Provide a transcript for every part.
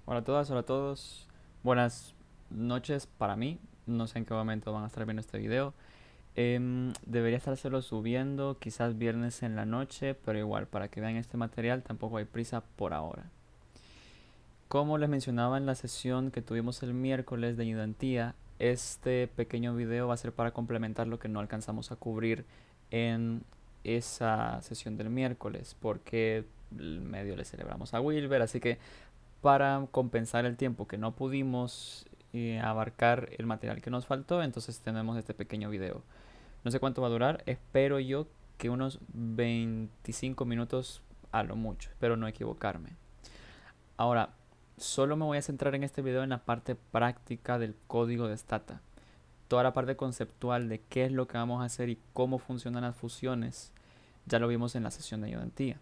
Hola a todas, hola a todos. Buenas noches para mí. No sé en qué momento van a estar viendo este video. Debería estárselo subiendo quizás viernes en la noche, pero igual, para que vean este material tampoco hay prisa por ahora. Como les mencionaba en la sesión que tuvimos el miércoles de ayudantía, este pequeño video va a ser para complementar lo que no alcanzamos a cubrir en esa sesión del miércoles, porque medio le celebramos a Wilber, así que para compensar el tiempo que no pudimos abarcar el material que nos faltó, entonces tenemos este pequeño video. No sé cuánto va a durar, espero yo que unos 25 minutos a lo mucho, espero no equivocarme. Ahora, solo me voy a centrar en este video en la parte práctica del código de Stata. Toda la parte conceptual de qué es lo que vamos a hacer y cómo funcionan las fusiones, ya lo vimos en la sesión de ayudantía.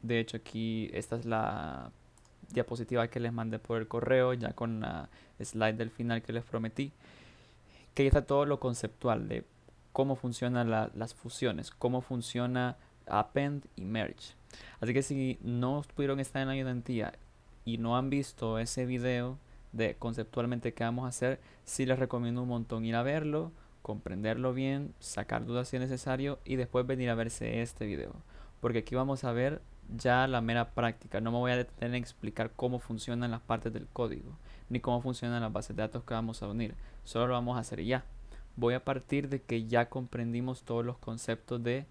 De hecho, aquí esta es la diapositiva que les mandé por el correo, ya con la slide del final que les prometí, que ahí está todo lo conceptual de cómo funcionan las fusiones, cómo funciona append y merge. Así que si no pudieron estar en la ayudantía y no han visto ese video de conceptualmente qué vamos a hacer, sí les recomiendo un montón ir a verlo, comprenderlo bien, sacar dudas si es necesario y después venir a verse este video. Porque aquí vamos a ver ya la mera práctica. No me voy a detener en explicar cómo funcionan las partes del código, ni cómo funcionan las bases de datos que vamos a unir. Solo lo vamos a hacer ya. Voy a partir de que ya comprendimos todos los conceptos de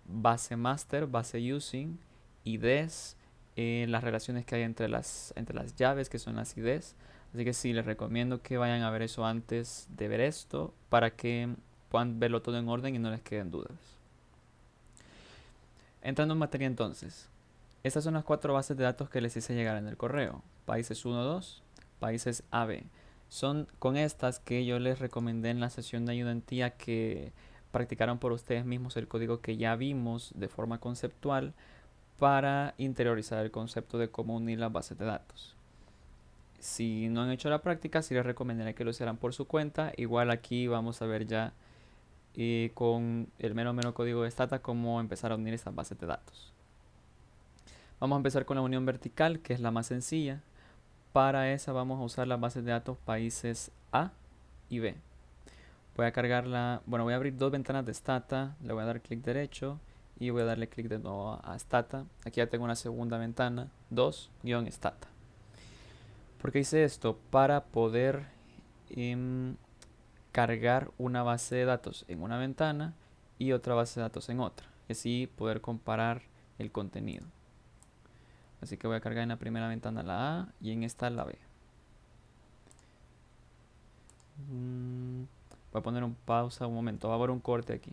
base master, base using, IDs, las relaciones que hay entre las llaves, que son las IDs. Así que sí, les recomiendo que vayan a ver eso antes de ver esto, para que puedan verlo todo en orden y no les queden dudas. Entrando en materia entonces, estas son las 4 bases de datos que les hice llegar en el correo. Países 1, 2, países AB. Son con estas que yo les recomendé en la sesión de ayudantía que practicaron por ustedes mismos el código que ya vimos de forma conceptual para interiorizar el concepto de cómo unir las bases de datos. Si no han hecho la práctica, sí les recomendaría que lo hicieran por su cuenta. Igual aquí vamos a ver ya con el mero código de Stata cómo empezar a unir estas bases de datos. Vamos a empezar con la unión vertical, que es la más sencilla. Para esa vamos a usar las bases de datos países A y B. Voy a cargarla, bueno, voy a abrir dos ventanas de Stata, le voy a dar clic derecho y voy a darle clic de nuevo a Stata. Aquí ya tengo una segunda ventana, 2-Stata. ¿Por qué hice esto? Para poder cargar una base de datos en una ventana y otra base de datos en otra. Y así poder comparar el contenido. Así que voy a cargar en la primera ventana la A y en esta la B. Voy a poner un pausa un momento, va a haber un corte aquí.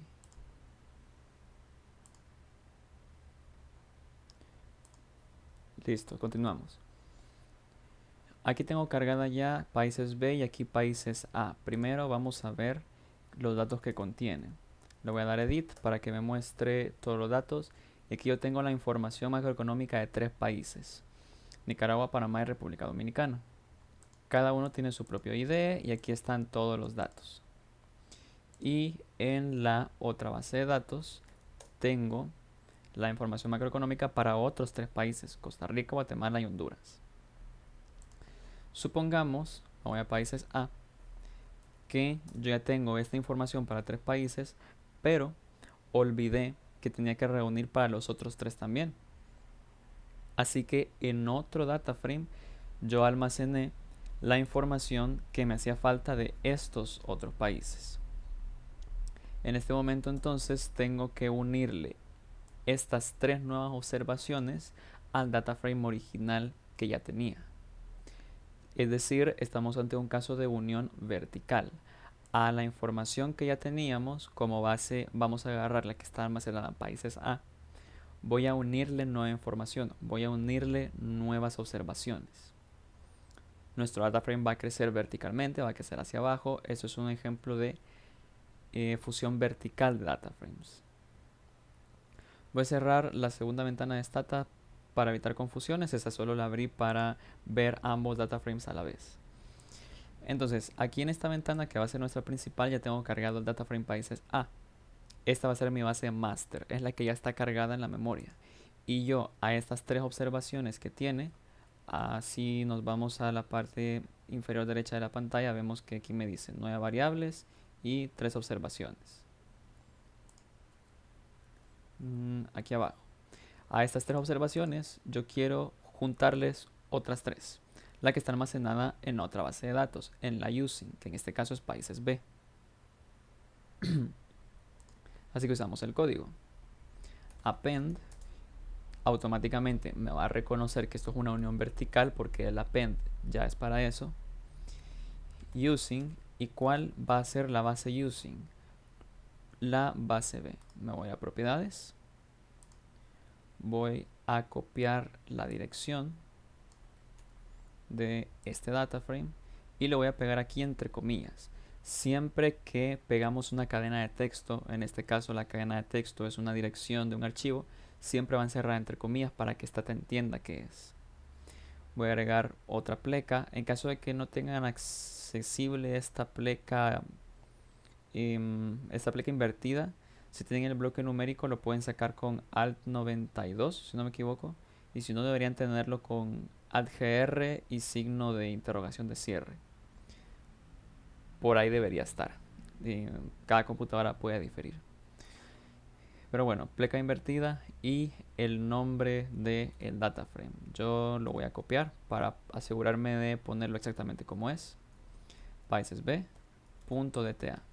Listo, continuamos. Aquí tengo cargada ya países B y aquí países A. Primero vamos a ver los datos que contienen. Le voy a dar edit para que me muestre todos los datos. Y aquí yo tengo la información macroeconómica de 3 países: Nicaragua, Panamá y República Dominicana. Cada uno tiene su propio ID y aquí están todos los datos. Y en la otra base de datos tengo la información macroeconómica para otros 3 países: Costa Rica, Guatemala y Honduras. Supongamos, voy a países A, que yo ya tengo esta información para 3 países, pero olvidé que tenía que reunir para los otros 3 también. Así que en otro data frame yo almacené la información que me hacía falta de estos otros países. En este momento entonces tengo que unirle estas 3 nuevas observaciones al data frame original que ya tenía. Es decir, estamos ante un caso de unión vertical. A la información que ya teníamos como base vamos a agarrar la que está almacenada en países A. Voy a unirle nueva información, voy a unirle nuevas observaciones. Nuestro data frame va a crecer verticalmente, va a crecer hacia abajo. Esto es un ejemplo de fusión vertical de data frames. Voy a cerrar la segunda ventana de Stata para evitar confusiones. Esta solo la abrí para ver ambos data frames a la vez. Entonces, aquí en esta ventana que va a ser nuestra principal, ya tengo cargado el data frame países A. Esta va a ser mi base master, es la que ya está cargada en la memoria. Y yo a estas 3 observaciones que tiene, Así nos vamos a la parte inferior derecha de la pantalla, vemos que aquí me dice 9 variables y 3 observaciones. Aquí abajo. A estas 3 observaciones yo quiero juntarles otras 3, la que está almacenada en otra base de datos, en la using, que en este caso es países B. Así que usamos el código. Append automáticamente me va a reconocer que esto es una unión vertical porque el append ya es para eso. Using, ¿y cuál va a ser la base using? La base B. Me voy a propiedades, voy a copiar la dirección de este data frame y lo voy a pegar aquí entre comillas. Siempre que pegamos una cadena de texto, en este caso la cadena de texto es una dirección de un archivo, siempre va a encerrar entre comillas para que esta te entienda qué es. Voy a agregar otra pleca. En caso de que no tengan accesible esta pleca invertida, si tienen el bloque numérico lo pueden sacar con Alt 92, si no me equivoco, y si no deberían tenerlo con Alt GR y signo de interrogación de cierre. Por ahí debería estar. Cada computadora puede diferir. Pero bueno, pleca invertida y el nombre del data frame. Yo lo voy a copiar para asegurarme de ponerlo exactamente como es. Países B.dta.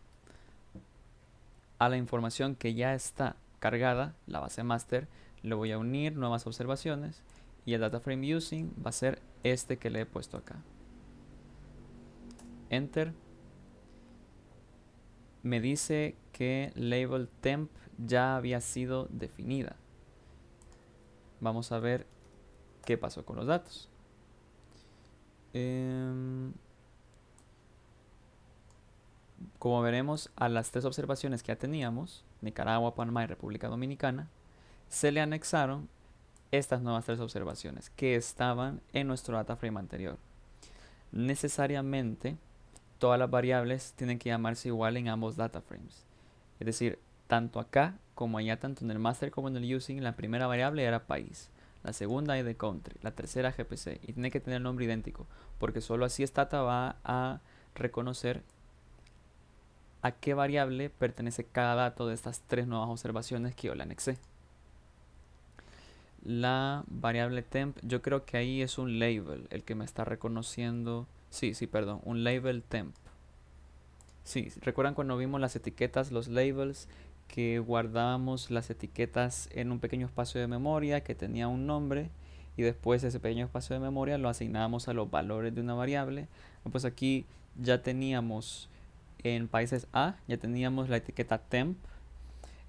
A la información que ya está cargada, la base master, le voy a unir nuevas observaciones y el data frame using va a ser este que le he puesto acá. Enter. Me dice que label temp ya había sido definida. Vamos a ver qué pasó con los datos. Como veremos, a las 3 observaciones que ya teníamos, Nicaragua, Panamá y República Dominicana, se le anexaron estas nuevas 3 observaciones que estaban en nuestro data frame anterior. Necesariamente, todas las variables tienen que llamarse igual en ambos data frames. Es decir, tanto acá como allá, tanto en el master como en el using, la primera variable era país, la segunda ID country, la tercera GPC, y tiene que tener el nombre idéntico, porque solo así Stata va a reconocer a qué variable pertenece cada dato de estas 3 nuevas observaciones que yo le anexé. La variable temp, yo creo que ahí es un label el que me está reconociendo. Sí, perdón, un label temp. Sí, ¿recuerdan cuando vimos las etiquetas, los labels, que guardábamos las etiquetas en un pequeño espacio de memoria que tenía un nombre y después ese pequeño espacio de memoria lo asignábamos a los valores de una variable? Pues aquí ya teníamos en países A, ya teníamos la etiqueta temp,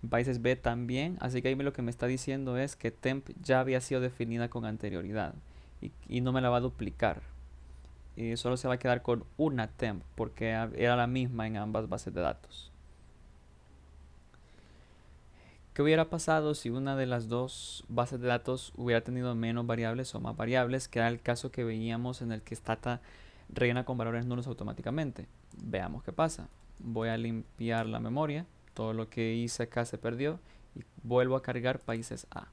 en países B también, así que ahí lo que me está diciendo es que temp ya había sido definida con anterioridad y no me la va a duplicar. Solo se va a quedar con una temp porque era la misma en ambas bases de datos. ¿Qué hubiera pasado si una de las dos bases de datos hubiera tenido menos variables o más variables? Que era el caso que veíamos en el que Stata rellena con valores nulos automáticamente. Veamos qué pasa. Voy a limpiar la memoria. Todo lo que hice acá se perdió. Y vuelvo a cargar países A.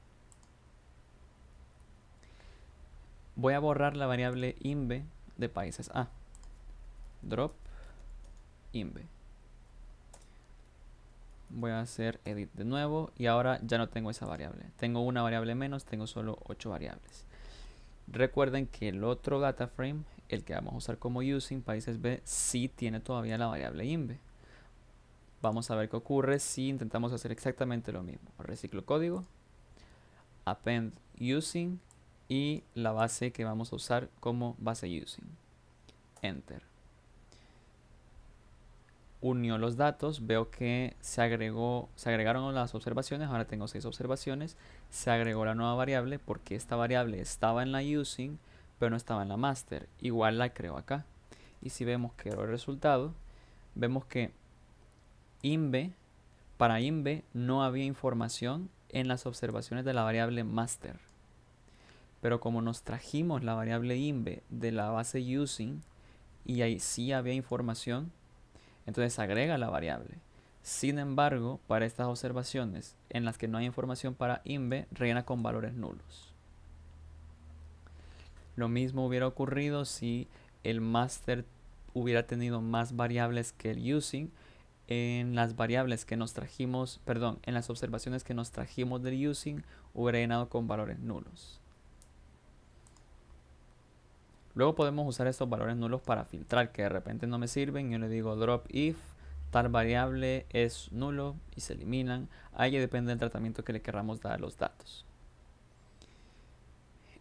Voy a borrar la variable imbe de países A. Drop imbe. Voy a hacer edit de nuevo y ahora ya no tengo esa variable. Tengo una variable menos, tengo solo 8 variables. Recuerden que el otro data frame, el que vamos a usar como using, países B, sí tiene todavía la variable imbe. Vamos a ver qué ocurre si intentamos hacer exactamente lo mismo. Reciclo código, append using y la base que vamos a usar como base using. Enter. Unió los datos, veo que se agregaron las observaciones, ahora tengo 6 observaciones, se agregó la nueva variable porque esta variable estaba en la using, pero no estaba en la master, igual la creo acá. Y si vemos que el resultado, vemos que para imbe no había información en las observaciones de la variable master. Pero como nos trajimos la variable imbe de la base using y ahí sí había información, entonces agrega la variable. Sin embargo, para estas observaciones en las que no hay información para imbe, rellena con valores nulos. Lo mismo hubiera ocurrido si el master hubiera tenido más variables que el using. En las variables que nos trajimos, perdón, en las observaciones que nos trajimos del using, hubiera llenado con valores nulos. Luego podemos usar estos valores nulos para filtrar, que de repente no me sirven. Yo le digo drop if tal variable es nulo y se eliminan. Ahí depende del tratamiento que le queramos dar a los datos.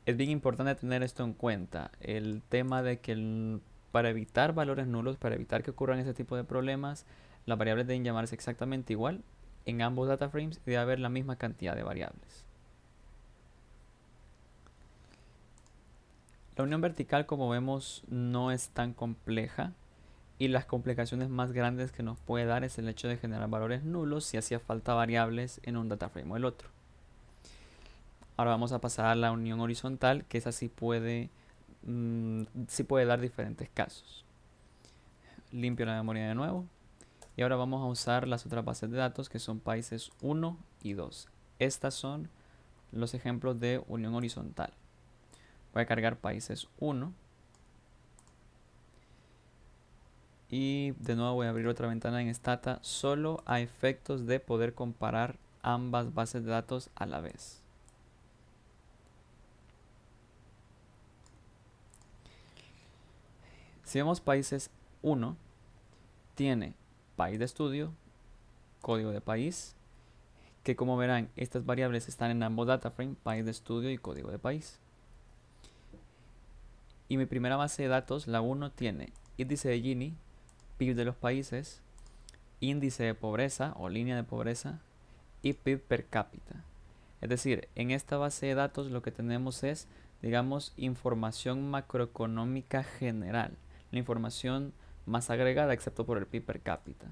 Es bien importante tener esto en cuenta. El tema de que para evitar valores nulos, para evitar que ocurran ese tipo de problemas, las variables deben llamarse exactamente igual en ambos data frames y debe haber la misma cantidad de variables. La unión vertical, como vemos, no es tan compleja y las complicaciones más grandes que nos puede dar es el hecho de generar valores nulos si hacía falta variables en un data frame o el otro. Ahora vamos a pasar a la unión horizontal, que esa sí puede dar diferentes casos. Limpio la memoria de nuevo. Y ahora vamos a usar las otras bases de datos que son países 1 y 2. Estas son los ejemplos de unión horizontal. Voy a cargar países 1. Y de nuevo voy a abrir otra ventana en Stata solo a efectos de poder comparar ambas bases de datos a la vez. Si vemos países 1, tiene país de estudio, código de país, que como verán, estas variables están en ambos data frames, país de estudio y código de país. Y mi primera base de datos, la 1, tiene índice de Gini, PIB de los países, índice de pobreza o línea de pobreza y PIB per cápita. Es decir, en esta base de datos lo que tenemos es, digamos, información macroeconómica general, la información más agregada excepto por el PIB per cápita.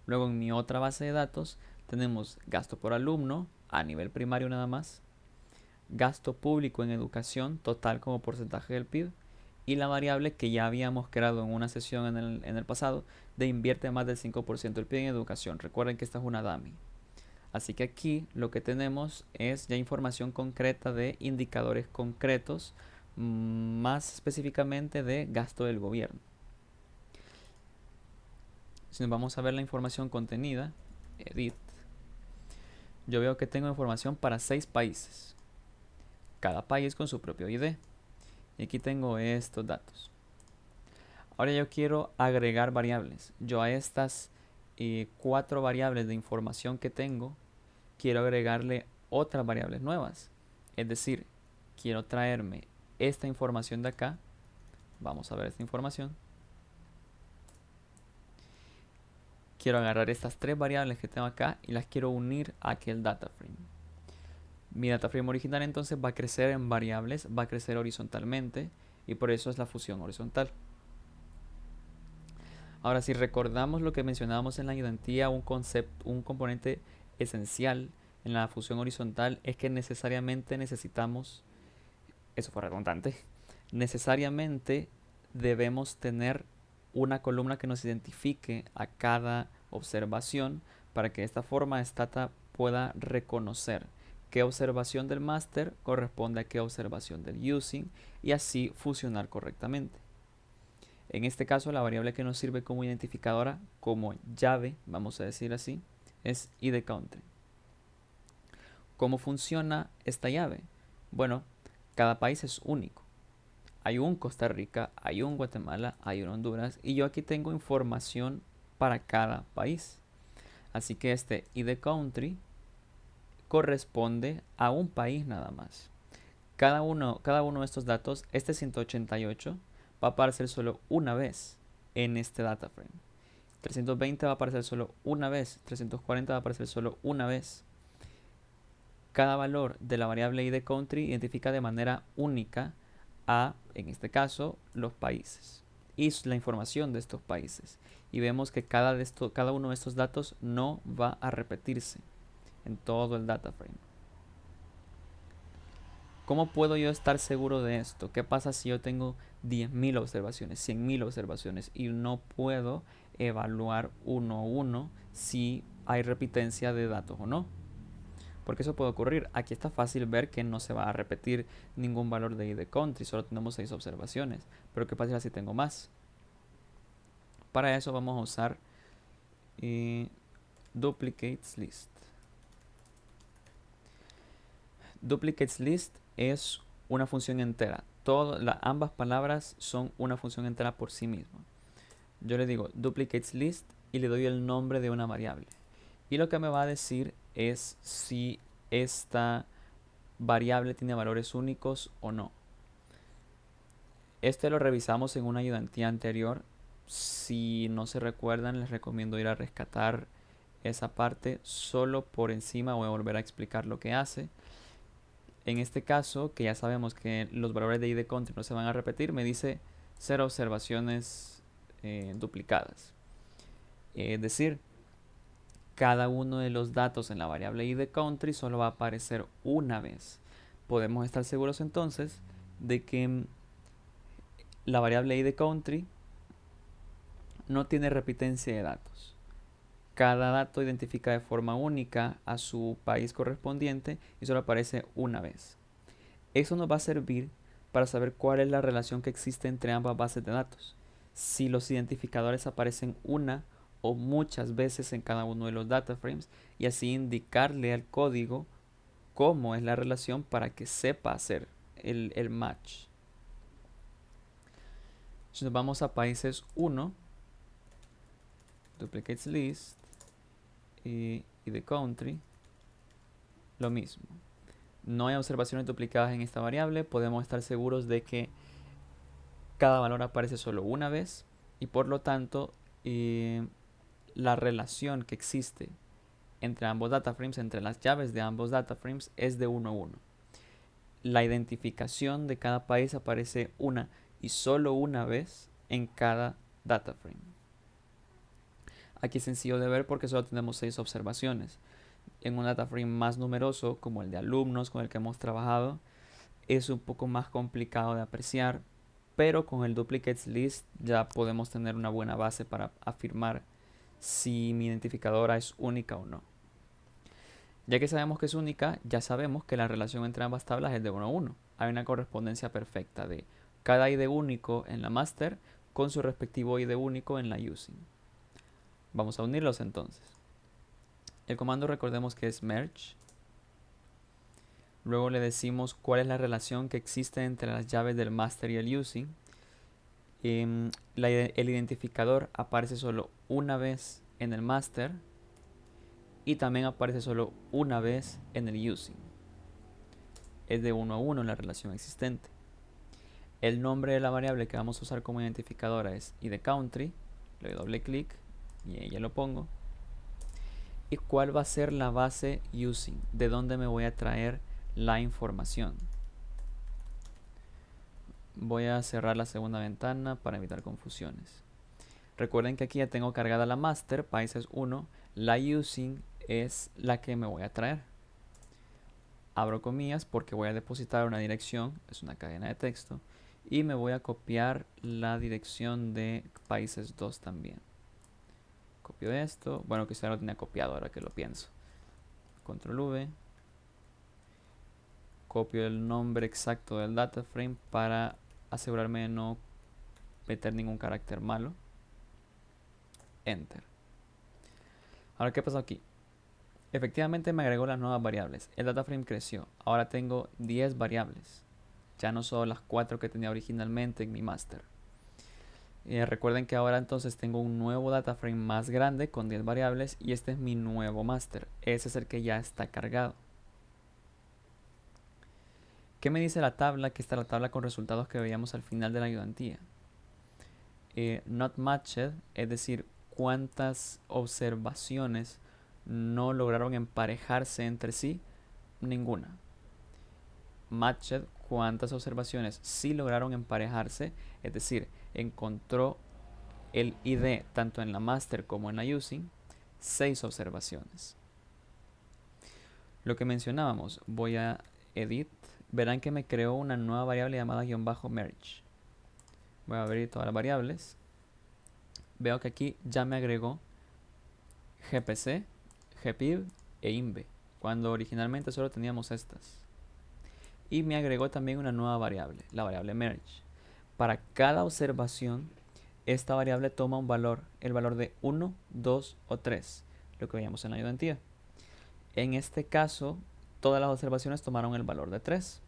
Luego en mi otra base de datos tenemos gasto por alumno a nivel primario nada más, gasto público en educación total como porcentaje del PIB y la variable que ya habíamos creado en una sesión en el pasado de invierte más del 5% del PIB en educación. Recuerden que esta es una dummy. Así que aquí lo que tenemos es ya información concreta de indicadores concretos, más específicamente de gasto del gobierno. Si nos vamos a ver la información contenida, edit, yo veo que tengo información para 6 países, cada país con su propio ID. Y aquí tengo estos datos. Ahora yo quiero agregar variables. Yo a estas 4 variables de información que tengo, quiero agregarle otras variables nuevas. Es decir, quiero traerme esta información de acá. Vamos a ver esta información. Quiero agarrar estas 3 variables que tengo acá y las quiero unir a aquel data frame. Mi data frame original entonces va a crecer en variables, va a crecer horizontalmente y por eso es la fusión horizontal. Ahora, si recordamos lo que mencionábamos en la identía, un componente esencial en la fusión horizontal es que necesariamente necesitamos, eso fue redundante, necesariamente debemos tener una columna que nos identifique a cada observación para que de esta forma Stata pueda reconocer qué observación del master corresponde a qué observación del using y así fusionar correctamente. En este caso, la variable que nos sirve como identificadora, como llave, vamos a decir así, es id country. ¿Cómo funciona esta llave? Bueno, cada país es único. Hay un Costa Rica, hay un Guatemala, hay un Honduras y yo aquí tengo información para cada país. Así que este id country corresponde a un país nada más. Cada uno de estos datos, este 188, va a aparecer solo una vez en este data frame. 320 va a aparecer solo una vez. 340 va a aparecer solo una vez. Cada valor de la variable id country identifica de manera única a, en este caso, los países y la información de estos países. Y vemos que cada uno de estos datos no va a repetirse en todo el data frame. ¿Cómo puedo yo estar seguro de esto? ¿Qué pasa si yo tengo 10.000 observaciones, 100.000 observaciones y no puedo evaluar uno a uno si hay repitencia de datos o no? Porque eso puede ocurrir. Aquí está fácil ver que no se va a repetir ningún valor de id country, solo tenemos 6 observaciones. Pero ¿qué pasa si tengo más? Para eso vamos a usar duplicates list. Duplicates list es una función entera. Ambas palabras son una función entera por sí misma. Yo le digo duplicates list y le doy el nombre de una variable. Y lo que me va a decir es si esta variable tiene valores únicos o no. Este lo revisamos en una ayudantía anterior. Si no se recuerdan, les recomiendo ir a rescatar esa parte. Solo por encima voy a volver a explicar lo que hace. En este caso, que ya sabemos que los valores de id country no se van a repetir, me dice 0 observaciones duplicadas. Es decir, cada uno de los datos en la variable id country solo va a aparecer una vez. Podemos estar seguros entonces de que la variable id country no tiene repitencia de datos. Cada dato identifica de forma única a su país correspondiente y solo aparece una vez. Eso nos va a servir para saber cuál es la relación que existe entre ambas bases de datos. Si los identificadores aparecen una o muchas veces en cada uno de los data frames y así indicarle al código cómo es la relación para que sepa hacer el match. Si nos vamos a países 1, duplicates list y the country, lo mismo. No hay observaciones duplicadas en esta variable, podemos estar seguros de que cada valor aparece solo una vez y por lo tanto la relación que existe entre ambos data frames, entre las llaves de ambos data frames, es de 1 a 1. La identificación de cada país aparece una y solo una vez en cada data frame. Aquí es sencillo de ver porque solo tenemos 6 observaciones. En un data frame más numeroso, como el de alumnos con el que hemos trabajado, es un poco más complicado de apreciar, pero con el duplicates list ya podemos tener una buena base para afirmar si mi identificadora es única o no. Ya que sabemos que es única, ya sabemos que la relación entre ambas tablas es de 1 a 1. Hay una correspondencia perfecta de cada id único en la master con su respectivo id único en la using. Vamos a unirlos entonces. El comando recordemos que es merge. Luego le decimos cuál es la relación que existe entre las llaves del master y el using. El identificador aparece solo una vez en el master y también aparece solo una vez en el using. Es de 1 a 1 la relación existente. El nombre de la variable que vamos a usar como identificadora es idCountry. Le doy doble clic y ahí ya lo pongo. ¿Y cuál va a ser la base using? ¿De dónde me voy a traer la información? Voy a cerrar la segunda ventana para evitar confusiones. Recuerden que aquí ya tengo cargada la master, países 1. La using es la que me voy a traer. Abro comillas porque voy a depositar una dirección, es una cadena de texto, y me voy a copiar la dirección de países 2 también. Copio esto, bueno, quizá lo tenía copiado ahora que lo pienso. Control V. Copio el nombre exacto del data frame para asegurarme de no meter ningún carácter malo. Enter. Ahora, ¿qué pasó aquí? Efectivamente me agregó las nuevas variables. El data frame creció. Ahora tengo 10 variables. Ya no solo las 4 que tenía originalmente en mi master. Recuerden que ahora entonces tengo un nuevo data frame más grande con 10 variables y este es mi nuevo master. Ese es el que ya está cargado. ¿Qué me dice la tabla? Que está la tabla con resultados que veíamos al final de la ayudantía. Not matched, es decir, cuántas observaciones no lograron emparejarse entre sí. Ninguna. Matched, cuántas observaciones sí lograron emparejarse, es decir, encontró el id tanto en la master como en la using. 6 observaciones. Lo que mencionábamos, voy a edit. Verán que me creó una nueva variable llamada _merge. Voy a abrir todas las variables. Veo que aquí ya me agregó gpc, gpib e imbe. cuando originalmente solo teníamos estas. Y me agregó también una nueva variable, la variable merge. Para cada observación, esta variable toma un valor, el valor de 1, 2 o 3, lo que veíamos en la ayudantía. En este caso, todas las observaciones tomaron el valor de 3.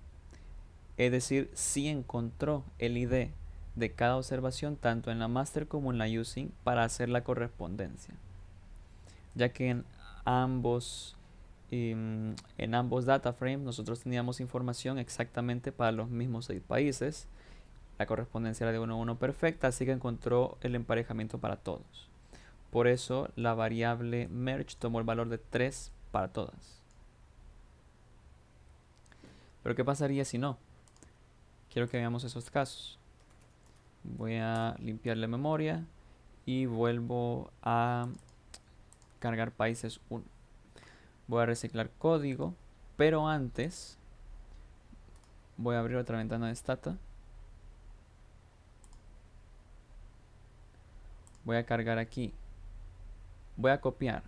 Es decir, sí encontró el ID de cada observación tanto en la master como en la using para hacer la correspondencia, ya que en ambos data frames nosotros teníamos información exactamente para los mismos 6 países. La correspondencia era de 1 a 1 perfecta, así que encontró el emparejamiento para todos. Por eso la variable merge tomó el valor de 3 para todas. Pero ¿qué pasaría si no? Quiero que veamos esos casos. Voy a limpiar la memoria y vuelvo a cargar países 1. Voy a reciclar código, pero antes voy a abrir otra ventana de Stata. Voy a cargar aquí. Voy a copiar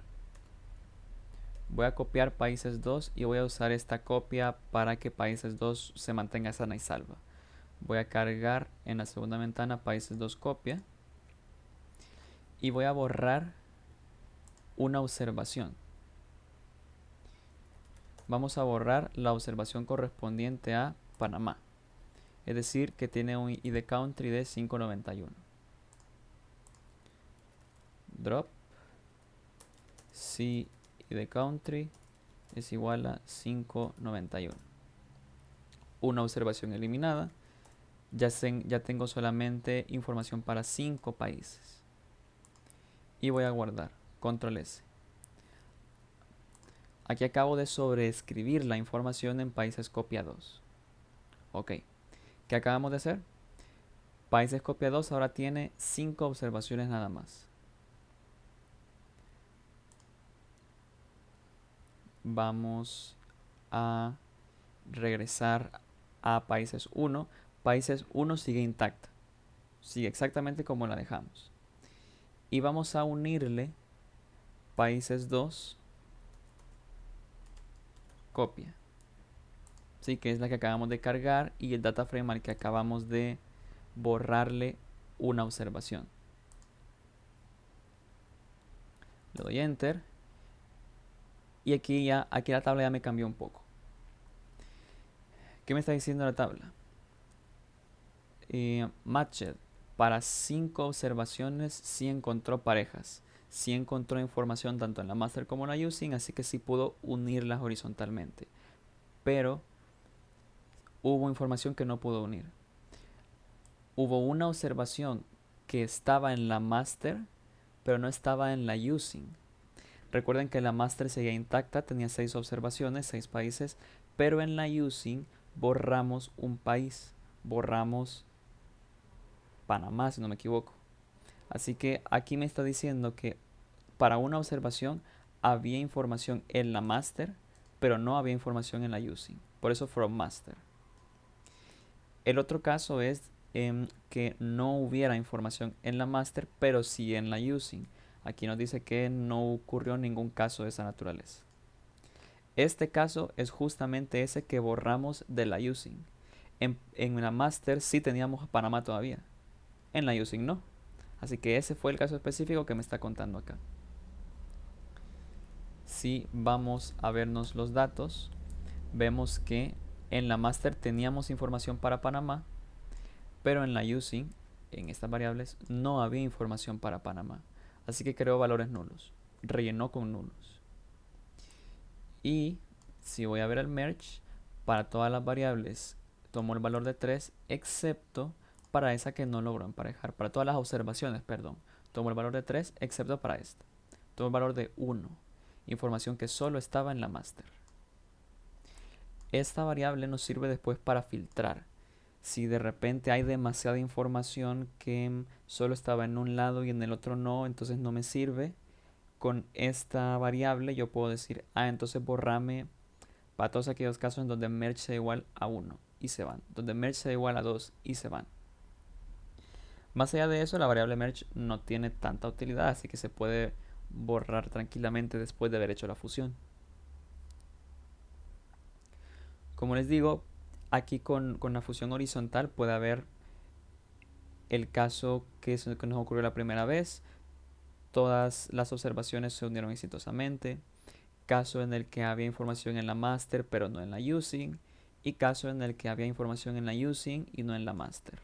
países 2 y voy a usar esta copia para que países 2 se mantenga sana y salva. Voy a cargar en la segunda ventana países 2 copia y voy a borrar una observación. Vamos a borrar la observación correspondiente a Panamá, es decir, que tiene un ID country de 591. Drop si ID country es igual a 591. Una observación eliminada. Ya tengo solamente información para 5 países. Y voy a guardar. Control S. Aquí acabo de sobreescribir la información en países copia 2. Ok. ¿Qué acabamos de hacer? Países copia 2 ahora tiene 5 observaciones nada más. Vamos a regresar a países 1. Países 1 sigue intacta. Sigue exactamente como la dejamos. Y vamos a unirle países 2 copia. Sí, que es la que acabamos de cargar y el data frame al que acabamos de borrarle una observación. Le doy enter. Y aquí la tabla ya me cambió un poco. ¿Qué me está diciendo la tabla? Matched. Para 5 observaciones sí encontró parejas. Sí encontró información tanto en la master como en la using, así que sí pudo unirlas horizontalmente. Pero hubo información que no pudo unir. Hubo una observación que estaba en la master, pero no estaba en la using. Recuerden que la master seguía intacta, tenía 6 observaciones, 6 países, pero en la using borramos un país, borramos Panamá, si no me equivoco. Así que aquí me está diciendo que para una observación había información en la master, pero no había información en la using. Por eso from master. El otro caso es que no hubiera información en la master, pero sí en la using. Aquí nos dice que no ocurrió ningún caso de esa naturaleza. Este caso es justamente ese que borramos de la using. En la master sí teníamos a Panamá todavía. En la using no. Así que ese fue el caso específico que me está contando acá. Si vamos a vernos los datos, vemos que en la master teníamos información para Panamá, pero en la using, en estas variables, no había información para Panamá. Así que creó valores nulos. Rellenó con nulos. Y si voy a ver el merge, para todas las variables tomó el valor de 3, excepto para esa que no logró emparejar. Para todas las observaciones, perdón. Tomó el valor de 3, excepto para esta. Tomó el valor de 1. Información que solo estaba en la master. Esta variable nos sirve después para filtrar. Si de repente hay demasiada información que solo estaba en un lado y en el otro no, entonces no me sirve. Con esta variable yo puedo decir, entonces borrame para todos aquellos casos en donde merge sea igual a 1 y se van. Donde merge sea igual a 2 y se van. Más allá de eso, la variable merge no tiene tanta utilidad, así que se puede borrar tranquilamente después de haber hecho la fusión. Como les digo, aquí con la fusión horizontal puede haber el caso que nos ocurrió la primera vez, todas las observaciones se unieron exitosamente, caso en el que había información en la master pero no en la using, y caso en el que había información en la using y no en la master.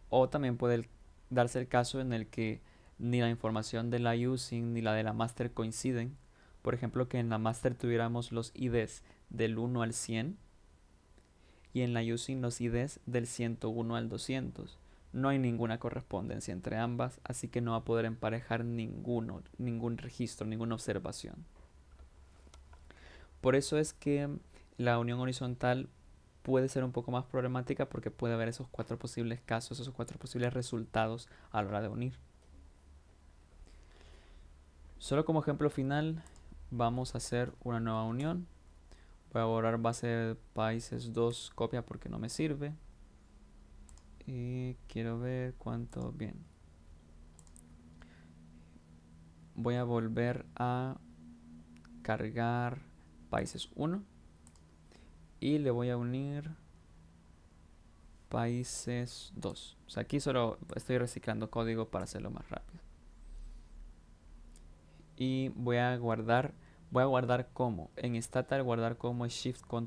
O también puede darse el caso en el que ni la información de la using ni la de la master coinciden. Por ejemplo, que en la master tuviéramos los IDs del 1 al 100 y en la using los IDs del 101 al 200. No hay ninguna correspondencia entre ambas, así que no va a poder emparejar ningún registro, ninguna observación. Por eso es que la unión horizontal puede ser un poco más problemática porque puede haber esos 4 posibles casos, esos 4 posibles resultados a la hora de unir. Solo como ejemplo final, vamos a hacer una nueva unión. Voy a borrar base de países 2 copia porque no me sirve. Y quiero ver cuánto. Bien. Voy a volver a cargar países 1. Y le voy a unir países 2. O sea, aquí solo estoy reciclando código para hacerlo más rápido. Y voy a guardar como en Stata, guardar como es Shift Control